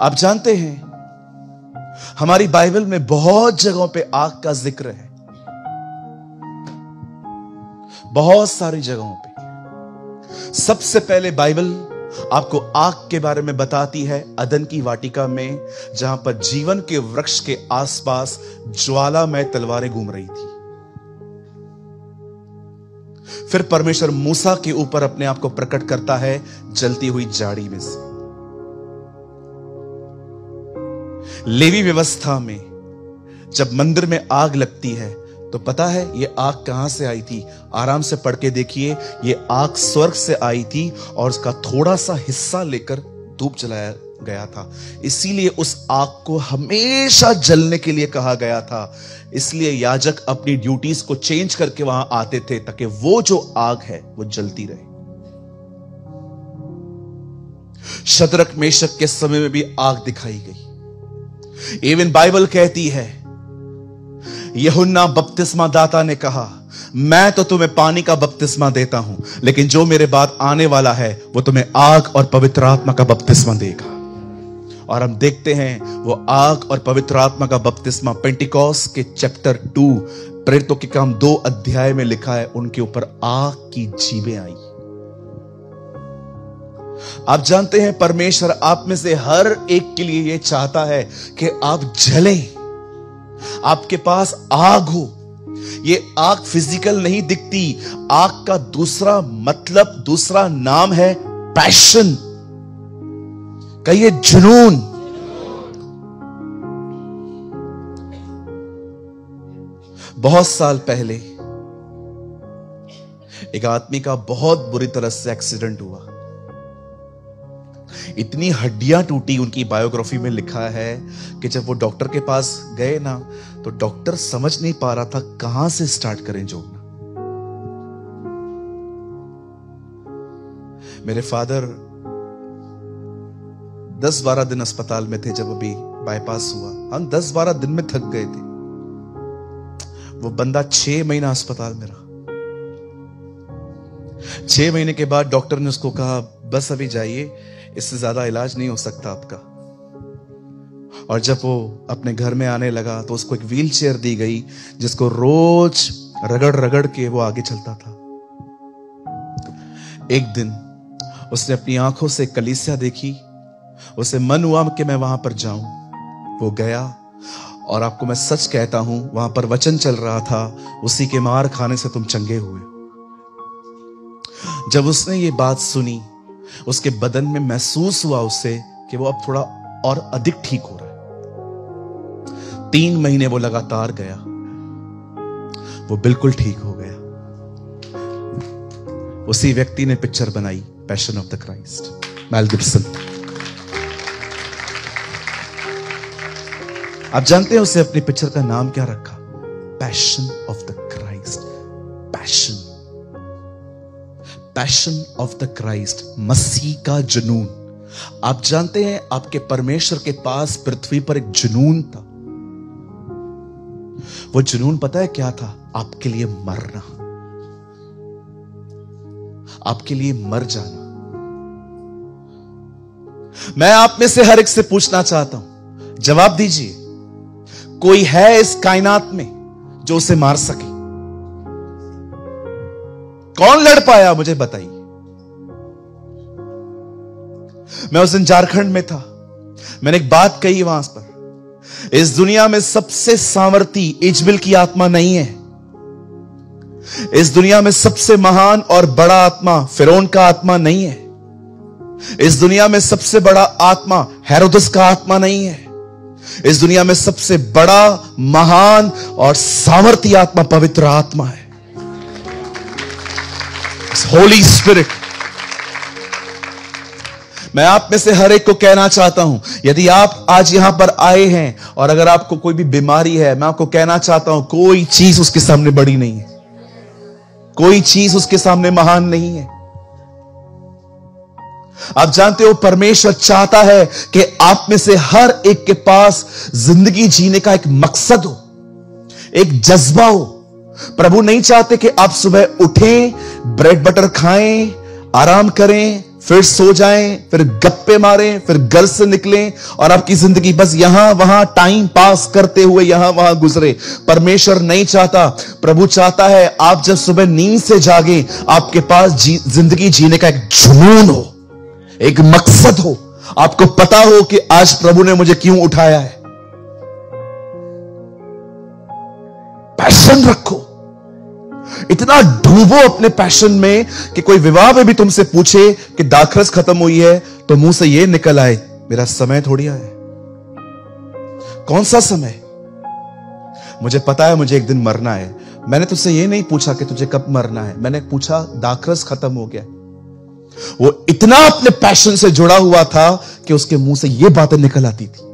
आप जानते हैं हमारी बाइबल में बहुत जगहों पे आग का जिक्र है, बहुत सारी जगहों पे। सबसे पहले बाइबल आपको आग के बारे में बताती है अदन की वाटिका में, जहां पर जीवन के वृक्ष के आसपास ज्वालामय तलवारें घूम रही थी। फिर परमेश्वर मूसा के ऊपर अपने आप को प्रकट करता है जलती हुई झाड़ी में से। लेवी व्यवस्था में जब मंदिर में आग लगती है तो पता है ये आग कहां से आई थी? आराम से पढ़ के देखिए, ये आग स्वर्ग से आई थी और उसका थोड़ा सा हिस्सा लेकर धूप जलाया गया था। इसीलिए उस आग को हमेशा जलने के लिए कहा गया था। इसलिए याजक अपनी ड्यूटीज को चेंज करके वहां आते थे ताकि वो जो आग है वो जलती रहे। शद्रक मेशक के समय में भी आग दिखाई गई। इवन बाइबल कहती है, यूहन्ना बपतिस्मा दाता ने कहा, मैं तो तुम्हें पानी का बपतिस्मा देता हूं, लेकिन जो मेरे बाद आने वाला है वो तुम्हें आग और पवित्र आत्मा का बपतिस्मा देगा। और हम देखते हैं वो आग और पवित्र आत्मा का बपतिस्मा पेंटिकॉस्ट के चैप्टर 2 प्रेरितों के काम 2 अध्याय में लिखा है। उनके ऊपर आग की जीभें आई। आप जानते हैं परमेश्वर आप में से हर एक के लिए यह चाहता है कि आप जलें, आपके पास आग हो। ये आग फिजिकल नहीं दिखती। आग का दूसरा मतलब, दूसरा नाम है पैशन। कहिए जुनून। बहुत साल पहले एक आदमी का बहुत बुरी तरह से एक्सीडेंट हुआ। इतनी हड्डियां टूटी, उनकी बायोग्राफी में लिखा है कि जब वो डॉक्टर के पास गए ना, तो डॉक्टर समझ नहीं पा रहा था कहां से स्टार्ट करें जोड़ना। मेरे फादर 10-12 दिन अस्पताल में थे। जब अभी बाईपास हुआ, हम 10-12 दिन में थक गए थे। वो बंदा 6 महीना अस्पताल में रहा। 6 महीने के बाद डॉक्टर ने उसको कहा, बस अभी जाइए, इससे ज्यादा इलाज नहीं हो सकता आपका। और जब वो अपने घर में आने लगा तो उसको एक व्हील चेयर दी गई, जिसको रोज रगड़ रगड़ के वो आगे चलता था। एक दिन उसने अपनी आंखों से कलीसिया देखी। उसे मन हुआ कि मैं वहां पर जाऊं। वो गया, और आपको मैं सच कहता हूं, वहां पर वचन चल रहा था, उसी के मार खाने से तुम चंगे हुए। जब उसने ये बात सुनी, उसके बदन में महसूस हुआ उसे कि वो अब थोड़ा और अधिक ठीक हो रहा है। 3 महीने वो लगातार गया, वो बिल्कुल ठीक हो गया। उसी व्यक्ति ने पिक्चर बनाई, passion of the Christ, Mel Gibson. आप जानते हैं उसे अपनी पिक्चर का नाम क्या रखा? Passion of the Christ. Passion, passion of the Christ, मसीह का जुनून। आप जानते हैं आपके परमेश्वर के पास पृथ्वी पर एक जुनून था। वो जुनून पता है क्या था? आपके लिए मरना, आपके लिए मर जाना। मैं आप में से हर एक से पूछना चाहता हूं, जवाब दीजिए, कोई है इस कायनात में जो उसे मार सके? कौन लड़ पाया? मुझे बताइए। मैं उस दिन झारखंड में था। मैंने एक बात कही वहां पर, इस दुनिया में सबसे सामर्थी इजबिल की आत्मा नहीं है। इस दुनिया में सबसे महान और बड़ा आत्मा फिरौन का आत्मा नहीं है। इस दुनिया में सबसे बड़ा आत्मा हेरोदस का आत्मा नहीं है। इस दुनिया में सबसे बड़ा, महान और सामर्थी आत्मा पवित्र आत्मा है, होली स्पिरिट। मैं आप में से हर एक को कहना चाहता हूं, यदि आप आज यहां पर आए हैं और अगर आपको कोई भी बीमारी है, मैं आपको कहना चाहता हूं, कोई चीज उसके सामने बड़ी नहीं है, कोई चीज उसके सामने महान नहीं है। आप जानते हो परमेश्वर चाहता है कि आप में से हर एक के पास जिंदगी जीने का एक मकसद हो, एक जज्बा हो। प्रभु नहीं चाहते कि आप सुबह उठें, ब्रेड बटर खाएं, आराम करें, फिर सो जाएं, फिर गप्पे मारें, फिर घर से निकलें और आपकी जिंदगी बस यहां वहां टाइम पास करते हुए यहां वहां गुजरे। परमेश्वर नहीं चाहता। प्रभु चाहता है आप जब सुबह नींद से जागे, आपके पास जिंदगी जीने का एक जुनून हो, एक मकसद हो, आपको पता हो कि आज प्रभु ने मुझे क्यों उठाया है। पैशन रखो, इतना डूबो अपने पैशन में कि कोई विवाह में भी तुमसे पूछे कि दाखरस खत्म हुई है तो मुंह से ये निकल आए, मेरा समय थोड़ी आया। कौन सा समय? मुझे पता है मुझे एक दिन मरना है। मैंने तुझसे ये नहीं पूछा कि तुझे कब मरना है, मैंने पूछा दाखरस खत्म हो गया। वो इतना अपने पैशन से जुड़ा हुआ था कि उसके मुंह से ये बातें निकल आती थी।